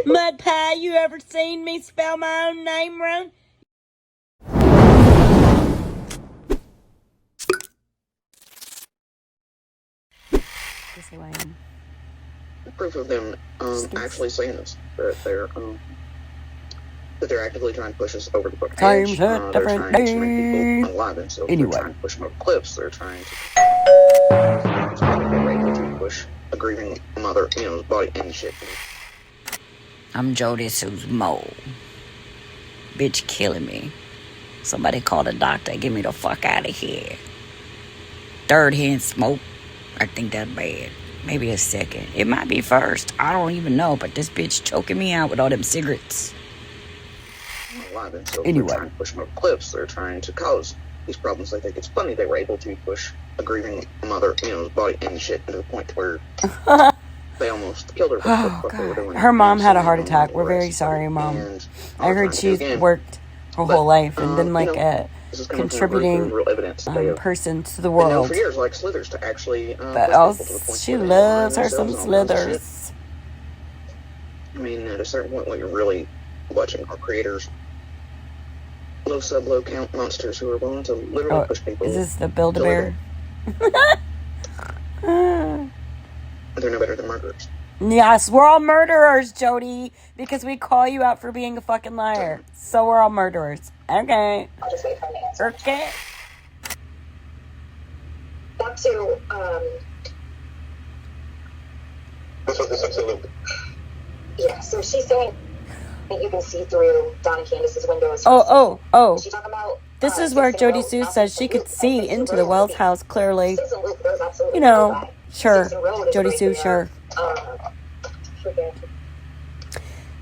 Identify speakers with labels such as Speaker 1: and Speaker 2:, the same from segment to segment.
Speaker 1: Mud pie, you ever seen me spell my own name wrong? That's who I am.
Speaker 2: Proof of them actually saying this, that they're actively trying to push us over the edge. They're trying to make people unalive themselves. Anyway. They're trying to push them over cliffs. They're trying to push a grieving mother, body and shit.
Speaker 1: I'm Jody Sue's mole. Bitch killing me. Somebody call the doctor. Get me the fuck out of here. Third hand smoke. I think that's bad. Maybe a second. It might be first. I don't even know. But this bitch choking me out with all them cigarettes.
Speaker 2: Anyway. They're trying to push them over cliffs. They're trying to cause these problems. They think it's funny they were able to push a grieving mother, body and shit to the point where they almost killed her.
Speaker 1: Oh, God. Her mom had a heart attack. We're very sorry, Mom. I heard she's worked her whole life and been like a contributing person to the world.
Speaker 2: For years, like Slithers to actually.
Speaker 1: But she loves her some Slithers.
Speaker 2: I mean, at a certain point, what you're really watching are creators, low sub-low count monsters who are willing to literally push people.
Speaker 1: Is this the Build-A-Bear?
Speaker 2: They're no better than murderers.
Speaker 1: Yes, we're all murderers, Jody, because we call you out for being a fucking liar. So we're all murderers. Okay.
Speaker 3: I'll just wait for the answer.
Speaker 1: Okay.
Speaker 3: Back to, yeah, so she's saying that you can see through Donna Candace's windows.
Speaker 1: Oh.
Speaker 3: Is she talking about,
Speaker 1: this is where Jody Sue says she could see into the Wells house clearly. Sure. Jody Sue, sure.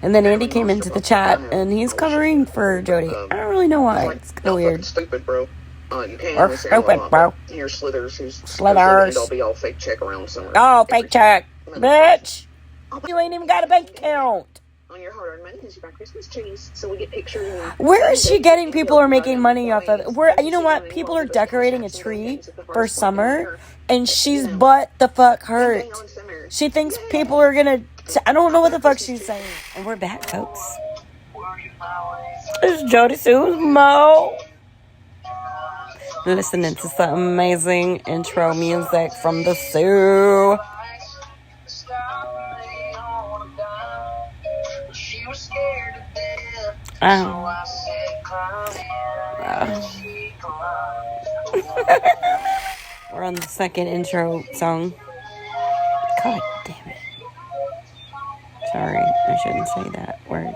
Speaker 1: And then Andy came into the chat, and he's covering for Jody. I don't really know why. It's kind of weird.
Speaker 2: Stupid, bro. You can't
Speaker 1: or stupid, bro.
Speaker 2: Here's Slithers, who's
Speaker 1: Slithers.
Speaker 2: I'll be all fake check around somewhere.
Speaker 1: Oh, fake check, bitch! You ain't even got a bank account.
Speaker 2: On your hard-earned money, because you buy Christmas trees, so we get pictures.
Speaker 1: Where is she getting people are making money off of it? You know what? People are decorating a tree for summer, and she's butt the fuck hurt. She thinks people are gonna. I don't know what the fuck she's saying. And we're back, folks. This is Jody Sue's Mo. Listening to some amazing intro music from the Sue. We're on the second intro song. God damn it. Sorry, I shouldn't say that word.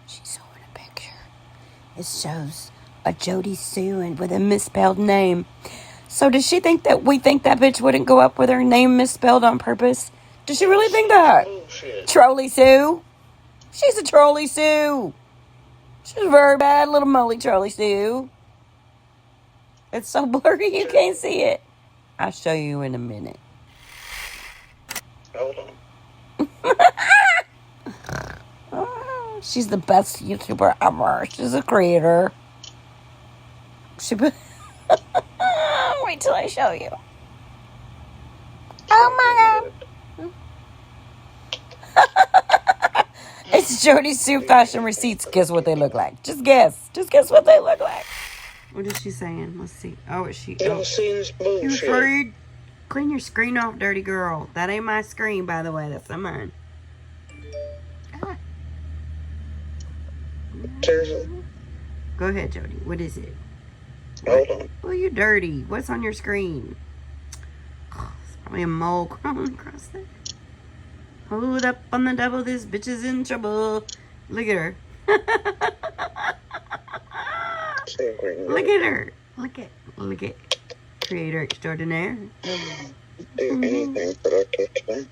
Speaker 1: She's showing a picture. It shows a Jody Sue and with a misspelled name. So does she think that we think that bitch wouldn't go up with her name misspelled on purpose? Does she really think that? Trolley Sue? She's a Trolley Sue. She's a very bad little molly Trolley Sue. It's so blurry you can't see it. I'll show you in a minute.
Speaker 2: Hold on.
Speaker 1: Oh, she's the best YouTuber ever. She's a creator. Wait till I show you. Oh my God. It's Jody Sue fashion receipts. Guess what they look like. Just guess. Just guess what they look like. What is she saying? Let's see. Oh, is she?
Speaker 2: You seen this bullshit?
Speaker 1: You afraid? Clean your screen off, dirty girl. That ain't my screen, by the way. That's not mine. Ah.
Speaker 2: Seriously?
Speaker 1: Go ahead, Jody. What is it?
Speaker 2: Hold on.
Speaker 1: Oh, you dirty. What's on your screen? Oh, it's probably a mole crawling across there. Hold up on the double. This bitch is in trouble. Look at her. Look at her. Look at creator extraordinaire.
Speaker 2: Do anything productive.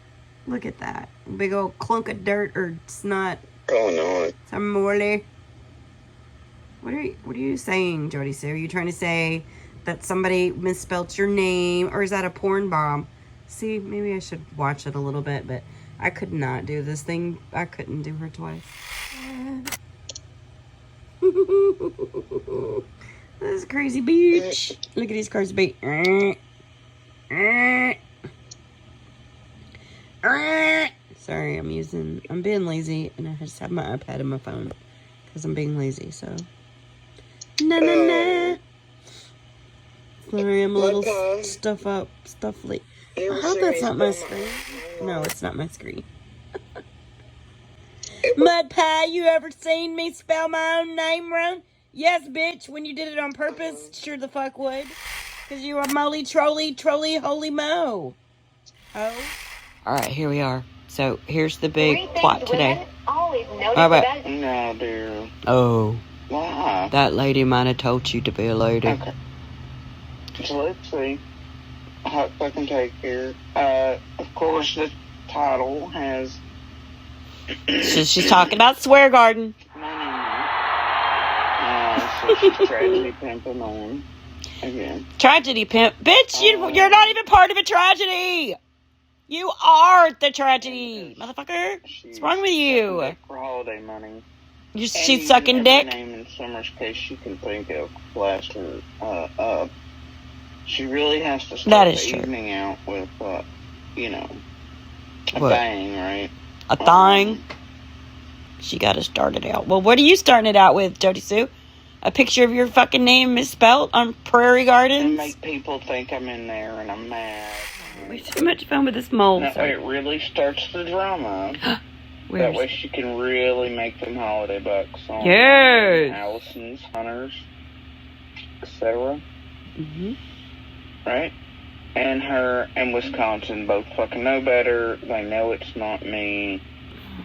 Speaker 1: Look at that. Big old clunk of dirt or snot.
Speaker 2: Going on.
Speaker 1: Some Morley. What are you saying, Jody Sue? Are you trying to say that somebody misspelled your name? Or is that a porn bomb? See, maybe I should watch it a little bit, but I could not do this thing. I couldn't do her twice. This is crazy beach. Look at these cars beat. Sorry, I'm being lazy, and I just have my iPad and my phone because I'm being lazy. So, na. Sorry, I'm a little stuffly. I hope that's not my screen. No, it's not my screen. Mud Pie, you ever seen me spell my own name wrong? Yes, bitch, when you did it on purpose, sure the fuck would. Because you are moly, trolley, holy mo. Oh. Alright, here we are. So, here's the big plot today. Alright.
Speaker 2: No, dear.
Speaker 1: Oh.
Speaker 2: Why?
Speaker 1: That lady might have told you to be a lady.
Speaker 2: Okay. So let's see. Hot fucking take here. Of course, the title has...
Speaker 1: She's talking about Swear Garden.
Speaker 2: So she's tragedy pimping on again.
Speaker 1: Tragedy pimp. Bitch, you're not even part of a tragedy. You are the tragedy, motherfucker. What's wrong with you?
Speaker 2: For holiday money.
Speaker 1: She's sucking dick?
Speaker 2: Name in Summer's case she can think of blast her up. She really has to start the evening out with, a bang, right?
Speaker 1: A thing? She got to start it out. Well, what are you starting it out with, Jody Sue? A picture of your fucking name misspelled on Prairie Gardens?
Speaker 2: And make people think I'm in there and I'm mad.
Speaker 1: We had too much fun with this mold.
Speaker 2: No, it really starts the drama. That way she can really make them holiday bucks on Allison's, Hunters, etc.
Speaker 1: Mm-hmm.
Speaker 2: Right? And her and Wisconsin both fucking know better. They know it's not me.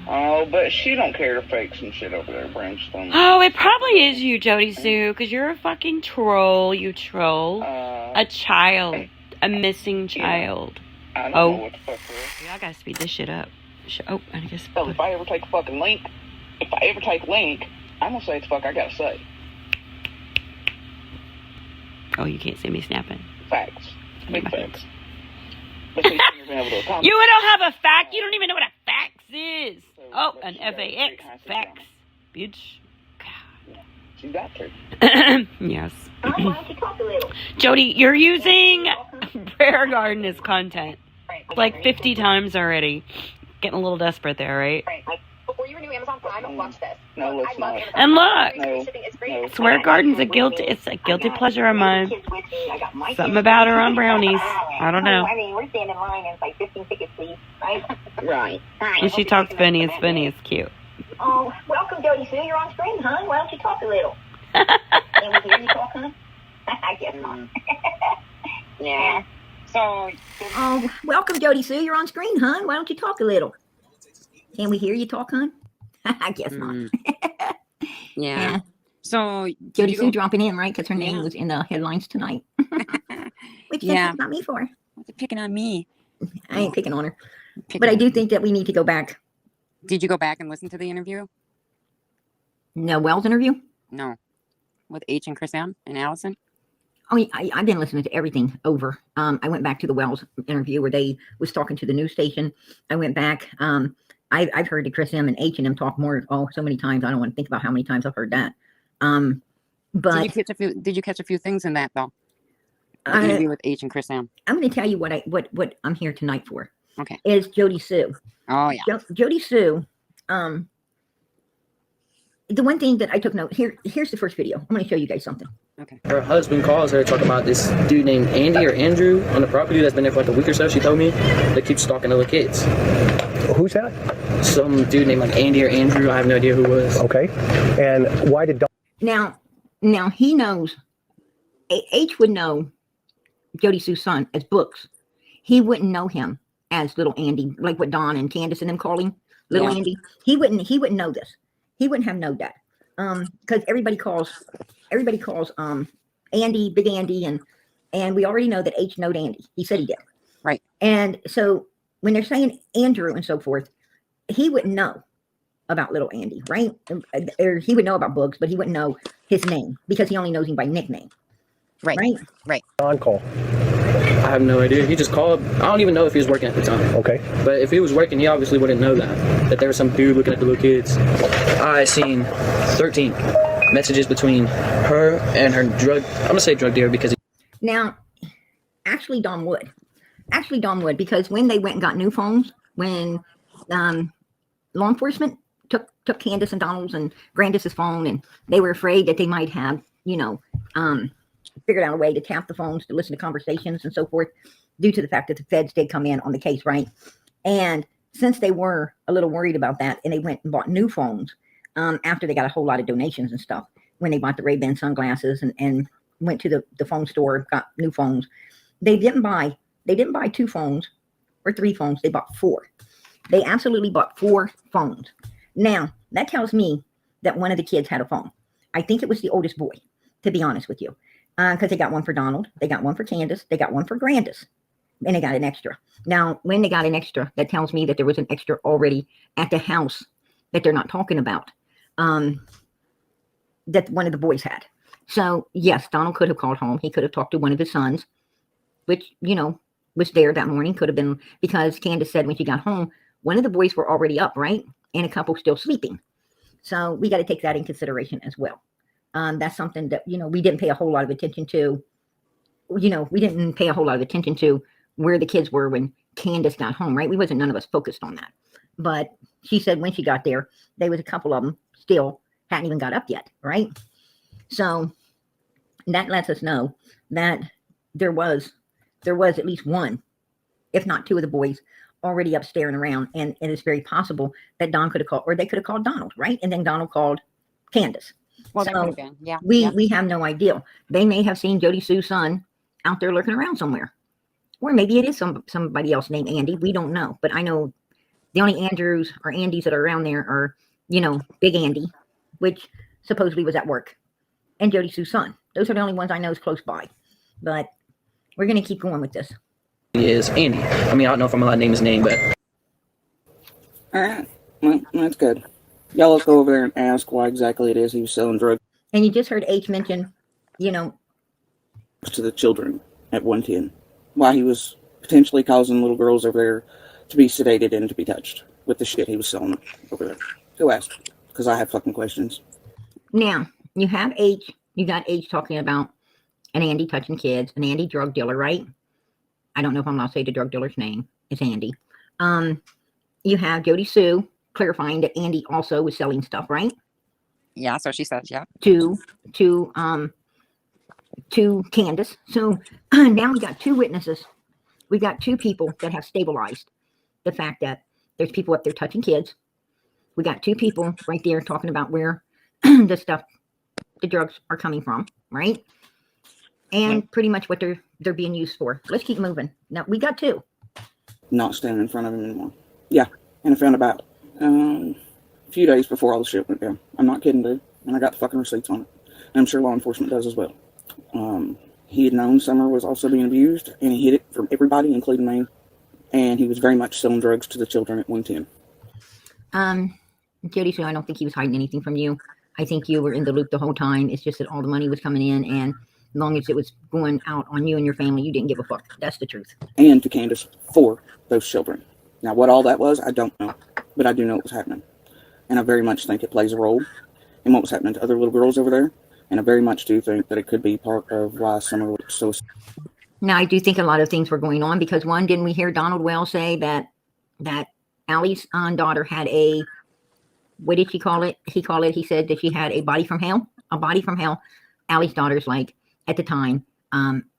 Speaker 2: Oh, but she don't care to fake some shit over there, Brimstone.
Speaker 1: Oh, it probably is you, Jody Sue, because you're a fucking troll, you troll. A child. A missing child.
Speaker 2: I don't know what the fuck
Speaker 1: Y'all gotta speed this shit up. Oh, I guess...
Speaker 2: Well, if I ever take a fucking link, I'm gonna say the fuck I gotta say.
Speaker 1: Oh, you can't see me snapping.
Speaker 2: Facts. Big facts. You
Speaker 1: don't have a fact. You don't even know what a fax is. Oh, an FAX. Fax. Bitch.
Speaker 2: God. You got to.
Speaker 1: Yes. Jody, you're using Prayer Garden as content. Like 50 times already. Getting a little desperate there, right?
Speaker 3: Before you renew Amazon Prime, watch this.
Speaker 2: No, it's not.
Speaker 1: And look, Swear Garden's a guilty pleasure of mine. Something about her on brownies. I don't know.
Speaker 3: I mean, we're standing in line and it's like 15 tickets, please, right?
Speaker 2: Right.
Speaker 1: And she talks funny. It's funny. It's cute.
Speaker 3: Oh, welcome, Jody Sue. You're on screen, hon. Why don't you talk a little? Can we hear you talk, hon? I guess not. Yeah. So. Oh, welcome, Jody Sue. You're on screen, hon. Why don't you talk a little? Can we hear you talk, hon? I guess not.
Speaker 4: Yeah. So
Speaker 3: Jody Sue dropping in, right? Because her name was in the headlines tonight. Which that's not me for.
Speaker 4: What's it picking on me?
Speaker 3: I ain't picking on her. But I do think that we need to go back.
Speaker 4: Did you go back and listen to the interview?
Speaker 3: No, Wells interview?
Speaker 4: No. With H and Chris M and Allison?
Speaker 3: Oh, I've been listening to everything over. I went back to the Wells interview where they was talking to the news station. I went back. I've heard the Chris M and H and M talk more. Oh, so many times. I don't want to think about how many times I've heard that. But
Speaker 4: did you catch a few things in that though? The interview with H and Chris M.
Speaker 3: I'm going to tell you what I'm here tonight for.
Speaker 4: Okay.
Speaker 3: Is Jody Sue.
Speaker 4: Oh yeah.
Speaker 3: Jody Sue. The one thing that I took note here's the first video. I'm going to show you guys something.
Speaker 4: Okay.
Speaker 5: Her husband calls her talking about this dude named Andy or Andrew on the property that's been there for like a week or so. She told me that keeps stalking other kids.
Speaker 6: Who's that?
Speaker 5: Some dude named like Andy or Andrew. I have no idea who it was.
Speaker 6: Okay. And why did
Speaker 3: Now he knows. H would know Jody Sue's son as Books. He wouldn't know him as little Andy, like what Don and Candace and them call him, little Andy. He wouldn't know this. He wouldn't have known that. Because everybody calls Andy Big Andy, and we already know that H knowed Andy. He said he did.
Speaker 4: Right.
Speaker 3: And so when they're saying Andrew and so forth, he wouldn't know about little Andy, right? Or he would know about Books, but he wouldn't know his name because he only knows him by nickname.
Speaker 4: Right.
Speaker 3: Right.
Speaker 6: on call?
Speaker 5: I have no idea. He just called. I don't even know if he was working at the time.
Speaker 6: Okay.
Speaker 5: But if he was working, he obviously wouldn't know that there was some dude looking at the little kids. I seen 13 messages between her and her drug. I'm gonna say drug dealer because.
Speaker 3: Now, actually, Don would. Actually, Dawn would, because when they went and got new phones, when law enforcement took Candace and Donald's and Grandis's phone, and they were afraid that they might have, figured out a way to tap the phones to listen to conversations and so forth, due to the fact that the feds did come in on the case, right? And since they were a little worried about that, and they went and bought new phones after they got a whole lot of donations and stuff, when they bought the Ray-Ban sunglasses and went to the phone store, got new phones, they didn't buy 2 phones or 3 phones. They bought 4. They absolutely bought 4 phones. Now, that tells me that one of the kids had a phone. I think it was the oldest boy, to be honest with you, because they got one for Donald, they got one for Candace, they got one for Grandis, and they got an extra. Now, when they got an extra, that tells me that there was an extra already at the house that they're not talking about, that one of the boys had. So, yes, Donald could have called home. He could have talked to one of his sons, which, was there that morning. Could have been, because Candace said when she got home, one of the boys were already up, right? And a couple still sleeping. So we got to take that in consideration as well. That's something that, we didn't pay a whole lot of attention to. We didn't pay a whole lot of attention to where the kids were when Candace got home, right? None of us focused on that. But she said when she got there, there was a couple of them still hadn't even got up yet, right? So that lets us know that there was at least one, if not 2 of the boys already up staring around. And it is very possible that Don could have called, or they could have called Donald, right? And then Donald called Candace.
Speaker 4: Well,
Speaker 3: so
Speaker 4: that could have been, yeah.
Speaker 3: We have no idea. They may have seen Jody Sue's son out there lurking around somewhere. Or maybe it is somebody else named Andy. We don't know. But I know the only Andrews or Andys that are around there are, Big Andy, which supposedly was at work, and Jody Sue's son. Those are the only ones I know is close by. But we're going to keep going with this.
Speaker 5: Is Andy. I mean, I don't know if I'm allowed to name his name, but.
Speaker 7: Alright, well, that's good. Y'all let's go over there and ask why exactly it is he was selling drugs
Speaker 3: And you just heard H mention,
Speaker 7: to the children at 110. Why he was potentially causing little girls over there to be sedated and to be touched with the shit he was selling over there. Go ask, because I have fucking questions.
Speaker 3: Now, you got H talking about an Andy touching kids, an Andy drug dealer, right? I don't know if I'm allowed to say the drug dealer's name. It's Andy. You have Jody Sue clarifying that Andy also was selling stuff, right?
Speaker 4: Yeah, so she says, yeah.
Speaker 3: To Candace. So now we got 2 witnesses. We got 2 people that have stabilized the fact that there's people up there touching kids. We got 2 people right there talking about where the drugs are coming from, right? And pretty much what they're being used for. Let's keep moving. Now we got 2.
Speaker 7: Not standing in front of him anymore. Yeah, and I found about a few days before all the shit went down. I'm not kidding, dude. And I got the fucking receipts on it. And I'm sure law enforcement does as well. He had known Summer was also being abused, and he hid it from everybody, including me. And he was very much selling drugs to the children at 110.
Speaker 3: Jody Sue, I don't think he was hiding anything from you. I think you were in the loop the whole time. It's just that all the money was coming in, and as long as it was going out on you and your family, you didn't give a fuck. That's the truth.
Speaker 7: And to Candace for those children. Now, what all that was, I don't know. But I do know what was happening. And I very much think it plays a role in what was happening to other little girls over there. And I very much do think that it could be part of why Summer was so...
Speaker 3: Now, I do think a lot of things were going on because, one, didn't we hear Donald Wells say that Allie's daughter had a... What did she call it? He said that she had a body from hell. A body from hell. Allie's daughter's like, at the time,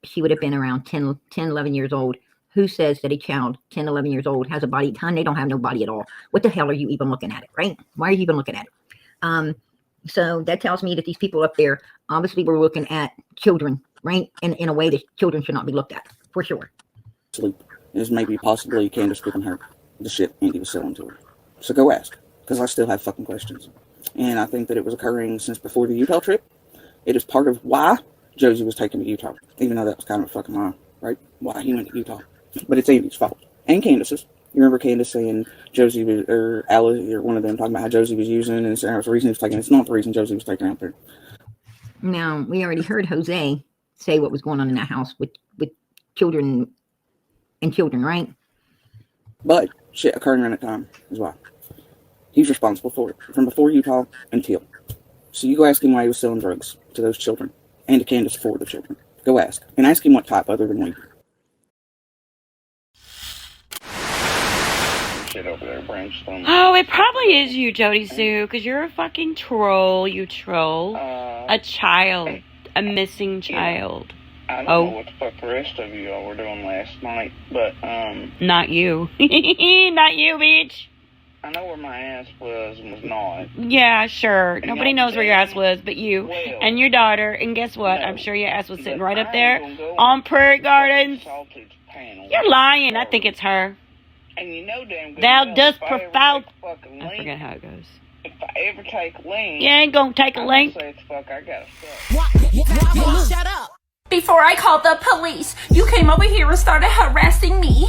Speaker 3: she would have been around 10, 11 years old. Who says that a child 10, 11 years old has a body? They don't have no body at all. What the hell are you even looking at it, right? Why are you even looking at it? So that tells me that these people up there obviously were looking at children, right? In a way that children should not be looked at, for sure.
Speaker 7: Sleep is maybe possibly Candace giving her the shit Andy was selling to her. So go ask, because I still have fucking questions. And I think that it was occurring since before the Utah trip. It is part of why Josie was taken to Utah, even though that was kind of a fucking lie, right? Why he went to Utah. But it's Andy's fault. And Candace's. You remember Candace saying Josie was, or Allie, or one of them talking about how Josie was using, and it was the reason he was taken. It's not the reason Josie was taken out there.
Speaker 3: Now, we already heard Jose say what was going on in that house with children and children, right?
Speaker 7: But shit occurring around that time is why. He's responsible for it, from before Utah until. So you go ask him why he was selling drugs to those children, and to Candace for the children. Go ask. And ask him what type other than weed.
Speaker 2: over there, Brimstone.
Speaker 1: Oh, it probably is you, Jody Sue, because you're a fucking troll, you troll. A child. A missing child.
Speaker 2: I don't know what the fuck the rest of you all were doing last night, but,
Speaker 1: Not you. Not you, bitch.
Speaker 2: I know where my ass was and was not.
Speaker 1: Yeah, sure.
Speaker 2: And
Speaker 1: Nobody knows where your ass was but you
Speaker 2: well,
Speaker 1: and your daughter. And guess what?
Speaker 2: no,
Speaker 1: I'm sure your ass was sitting
Speaker 2: but
Speaker 1: right up
Speaker 2: I
Speaker 1: there
Speaker 2: ain't gonna go
Speaker 1: on Prairie Gardens.
Speaker 2: Saltage panel.
Speaker 1: You're lying. I think it's her.
Speaker 2: And you know damn good
Speaker 1: Thou
Speaker 2: well,
Speaker 1: dost
Speaker 2: if I ever
Speaker 1: profound.
Speaker 2: take a fucking
Speaker 1: I
Speaker 2: link,
Speaker 1: forget how it goes.
Speaker 2: if I ever take a link,
Speaker 1: You ain't gonna take a
Speaker 2: I'm
Speaker 1: link.
Speaker 2: gonna say, fuck, I gotta suck.
Speaker 8: Shut up. Before I called the police, you came over here and started harassing me.